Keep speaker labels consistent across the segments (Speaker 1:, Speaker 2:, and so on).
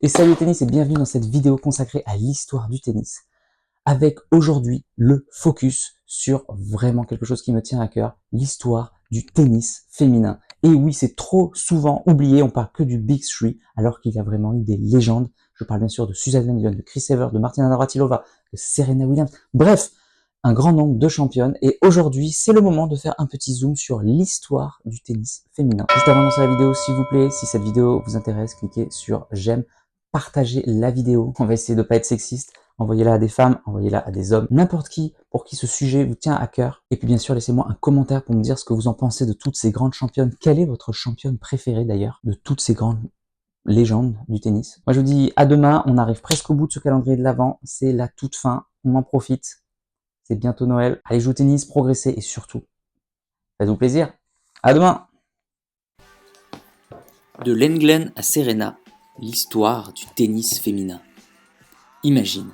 Speaker 1: Et salut tennis et bienvenue dans cette vidéo consacrée à l'histoire du tennis. Avec aujourd'hui le focus sur vraiment quelque chose qui me tient à cœur, l'histoire du tennis féminin. Et oui, c'est trop souvent oublié, on parle que du Big Three, alors qu'il y a vraiment eu des légendes. Je parle bien sûr de Suzanne Lenglen, de Chris Evert, de Martina Navratilova, de Serena Williams. Bref, un grand nombre de championnes. Et aujourd'hui, c'est le moment de faire un petit zoom sur l'histoire du tennis féminin. Juste avant de lancer la vidéo, s'il vous plaît, si cette vidéo vous intéresse, cliquez sur j'aime. Partagez la vidéo. On va essayer de pas être sexiste. Envoyez-la à des femmes, envoyez-la à des hommes, n'importe qui pour qui ce sujet vous tient à cœur. Et puis bien sûr, laissez-moi un commentaire pour me dire ce que vous en pensez de toutes ces grandes championnes. Quelle est votre championne préférée d'ailleurs de toutes ces grandes légendes du tennis? Moi je vous dis à demain, on arrive presque au bout de ce calendrier de l'Avent. C'est la toute fin, on en profite. C'est bientôt Noël. Allez jouer au tennis, progressez et surtout, faites-vous plaisir. À demain.
Speaker 2: De Lenglen à Serena, l'histoire du tennis féminin. Imagine,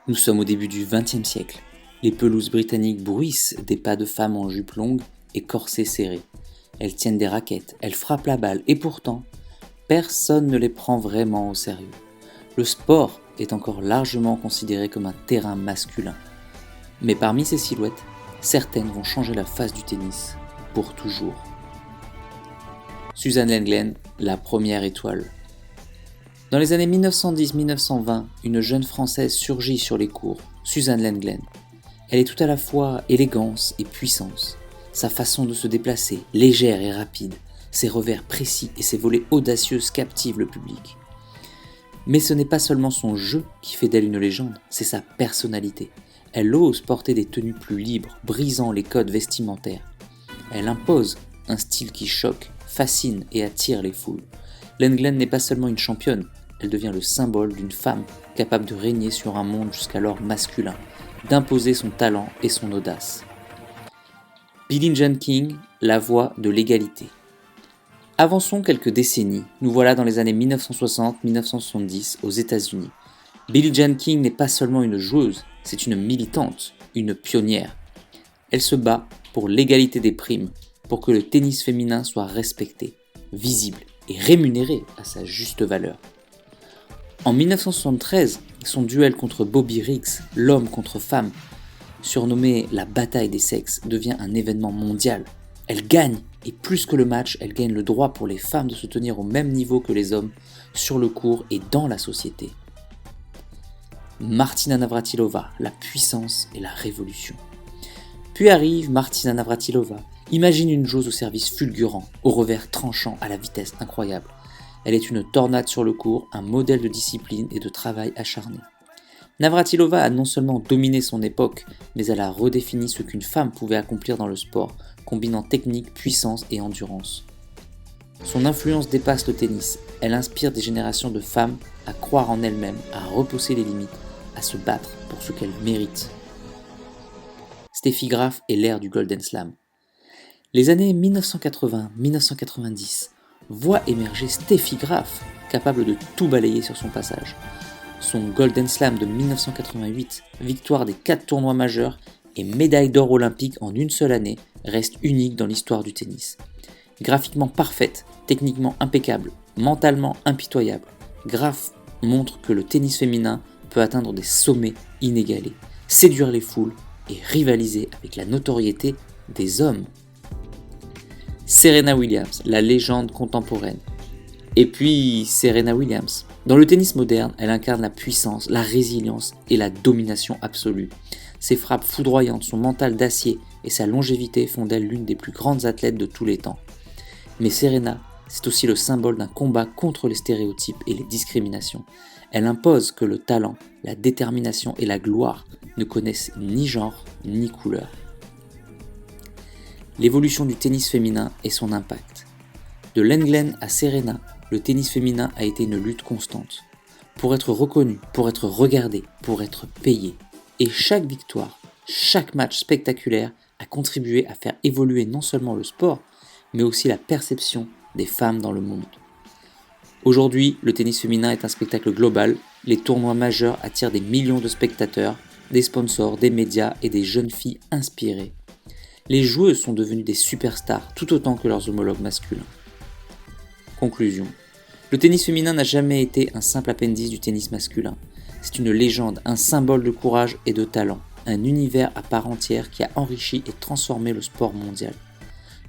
Speaker 2: nous sommes au début du XXe siècle. Les pelouses britanniques bruissent des pas de femmes en jupe longue et corsets serrés. Elles tiennent des raquettes, elles frappent la balle et pourtant, personne ne les prend vraiment au sérieux. Le sport est encore largement considéré comme un terrain masculin. Mais parmi ces silhouettes, certaines vont changer la face du tennis pour toujours. Suzanne Lenglen, la première étoile. Dans les années 1910-1920, une jeune Française surgit sur les courts, Suzanne Lenglen. Elle est tout à la fois élégance et puissance. Sa façon de se déplacer, légère et rapide, ses revers précis et ses volées audacieuses captivent le public. Mais ce n'est pas seulement son jeu qui fait d'elle une légende, c'est sa personnalité. Elle ose porter des tenues plus libres, brisant les codes vestimentaires. Elle impose un style qui choque, fascine et attire les foules. Lenglen n'est pas seulement une championne, elle devient le symbole d'une femme capable de régner sur un monde jusqu'alors masculin, d'imposer son talent et son audace. Billie Jean King, la voix de l'égalité. Avançons quelques décennies, nous voilà dans les années 1960-1970 aux États-Unis. Billie Jean King n'est pas seulement une joueuse, c'est une militante, une pionnière. Elle se bat pour l'égalité des primes, pour que le tennis féminin soit respecté, visible et rémunéré à sa juste valeur. En 1973, son duel contre Bobby Riggs, l'homme contre femme, surnommé la bataille des sexes, devient un événement mondial. Elle gagne, et plus que le match, elle gagne le droit pour les femmes de se tenir au même niveau que les hommes, sur le court et dans la société. Martina Navratilova, la puissance et la révolution. Puis arrive Martina Navratilova. Imagine une joueuse au service fulgurant, au revers tranchant, à la vitesse incroyable. Elle est une tornade sur le court, un modèle de discipline et de travail acharné. Navratilova a non seulement dominé son époque, mais elle a redéfini ce qu'une femme pouvait accomplir dans le sport, combinant technique, puissance et endurance. Son influence dépasse le tennis, elle inspire des générations de femmes à croire en elles-mêmes, à repousser les limites, à se battre pour ce qu'elles méritent. Steffi Graf est l'ère du Golden Slam. Les années 1980-1990 voient émerger Steffi Graf, capable de tout balayer sur son passage. Son Golden Slam de 1988, victoire des 4 tournois majeurs et médaille d'or olympique en une seule année, reste unique dans l'histoire du tennis. Graphiquement parfaite, techniquement impeccable, mentalement impitoyable, Graf montre que le tennis féminin peut atteindre des sommets inégalés, séduire les foules et rivaliser avec la notoriété des hommes. Serena Williams, la légende contemporaine. Et puis Serena Williams. Dans le tennis moderne, elle incarne la puissance, la résilience et la domination absolue. Ses frappes foudroyantes, son mental d'acier et sa longévité font d'elle l'une des plus grandes athlètes de tous les temps. Mais Serena, c'est aussi le symbole d'un combat contre les stéréotypes et les discriminations. Elle impose que le talent, la détermination et la gloire ne connaissent ni genre ni couleur. L'évolution du tennis féminin et son impact. De Lenglen à Serena, le tennis féminin a été une lutte constante. Pour être reconnu, pour être regardé, pour être payé. Et chaque victoire, chaque match spectaculaire a contribué à faire évoluer non seulement le sport, mais aussi la perception des femmes dans le monde. Aujourd'hui, le tennis féminin est un spectacle global. Les tournois majeurs attirent des millions de spectateurs, des sponsors, des médias et des jeunes filles inspirées. Les joueuses sont devenues des superstars tout autant que leurs homologues masculins. Conclusion. Le tennis féminin n'a jamais été un simple appendice du tennis masculin. C'est une légende, un symbole de courage et de talent, un univers à part entière qui a enrichi et transformé le sport mondial.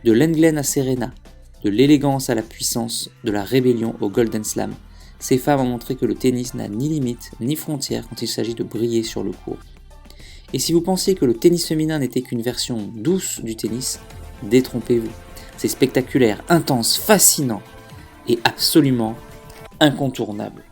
Speaker 2: De l'Englen à Serena, de l'élégance à la puissance, de la rébellion au Golden Slam, ces femmes ont montré que le tennis n'a ni limite ni frontières quand il s'agit de briller sur le court. Et si vous pensiez que le tennis féminin n'était qu'une version douce du tennis, détrompez-vous. C'est spectaculaire, intense, fascinant et absolument incontournable.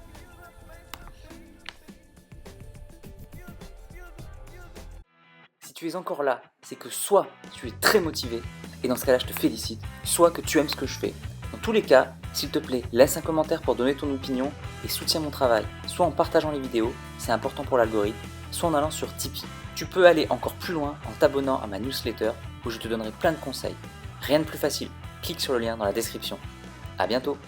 Speaker 2: Si tu es encore là, c'est que soit tu es très motivé, et dans ce cas-là je te félicite, soit que tu aimes ce que je fais. Dans tous les cas, s'il te plaît, laisse un commentaire pour donner ton opinion et soutiens mon travail, soit en partageant les vidéos, c'est important pour l'algorithme, soit en allant sur Tipeee. Tu peux aller encore plus loin en t'abonnant à ma newsletter où je te donnerai plein de conseils. Rien de plus facile, clique sur le lien dans la description. À bientôt.